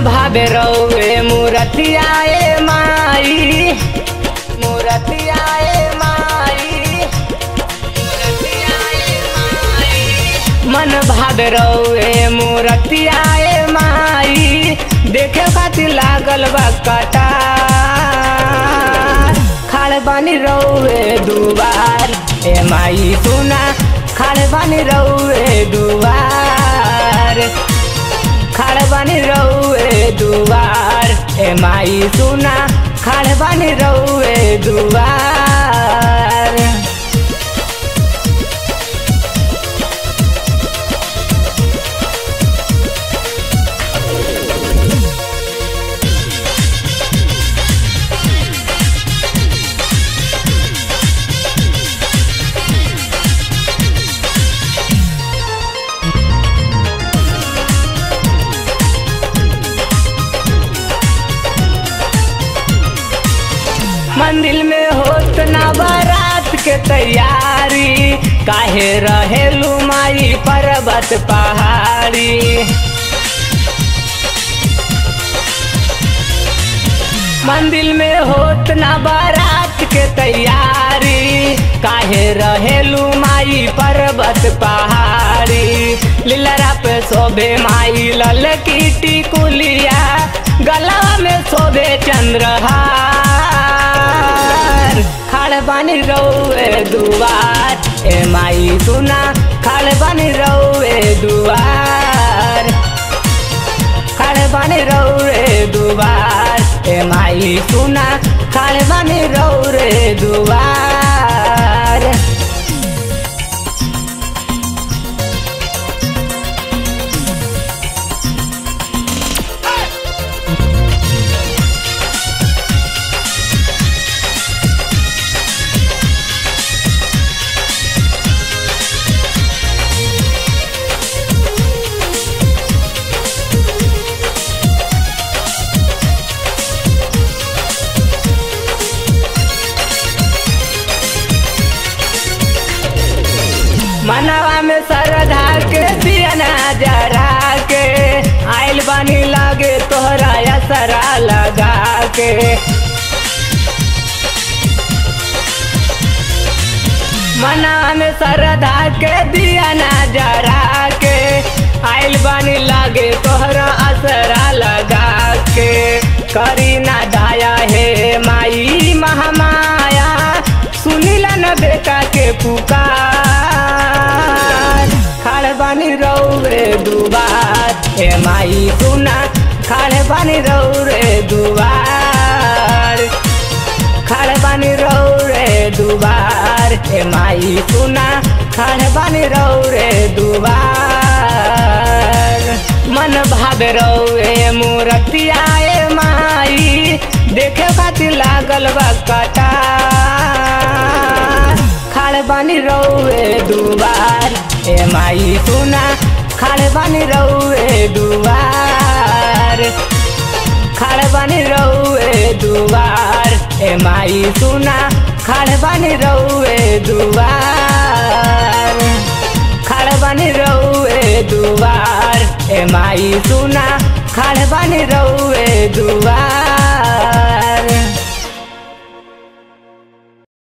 भावे रौवे मूर्तिया ए माई, मूर्तिया ए माई, मूर्तिया ए माई। मन भावे रौवे मूर्तिया ए माई, देखे खातिर लागल बा कतार। खाड़ बानी रौवे दुआर ए माई सुना, खाड़ बानी रौवे दुआर, खाड़ बानी रौवे दुआर ए माई सुना, खाड़ बानी रौवे दुआर। मंदिर में होत ना बारात के तैयारी, काहे रहेलू माई पर्वत पहाड़ी। मंदिर में होत ना बारात के तैयारी, काहे रहेलू माई पर्वत पहाड़ी। लीलरा पे शोभे माई ललकी टिकुलिया, गला में शोभे चंद्रहार। खाड़ बानी रौवे दुआर ए माई सुना, खाड़ बानी रौवे दुआर, खाड़ बानी रौवे दुआर ए माई सुना, खाड़ बानी रौवे दुआर। मनवा में श्रद्धा के दिया जरा के, आइल बानी लागे तोहरा असरा लगा के। मनवा में श्रद्धा के दिया जरा के, आइल बानी लागे तोहरा असरा लगा के। करी ना दाया हे माई महामाया, सुनिला न बेटा के पुकार। खाड़ बानी रौवे दुआर ए माई सुना, खाड़ बानी रौवे दुआर, खाड़ बानी रौवे दुआर ए माई सुना, खाड़ बानी रौवे दुआर। मन भावे रौवे मूर्तिया ए माई, देखे खातिर लागल बा कतार। खाड़ बानी रौवे दुआर ए माई सुना, खाड़ बानी रौवे दुआर, खाड़ बानी रौवे दुआर ए माई सुना, खाड़ बानी रौवे दुआर, खाड़ बानी रौवे दुआर ए माई सुना, खाड़ बानी रौवे दुआर।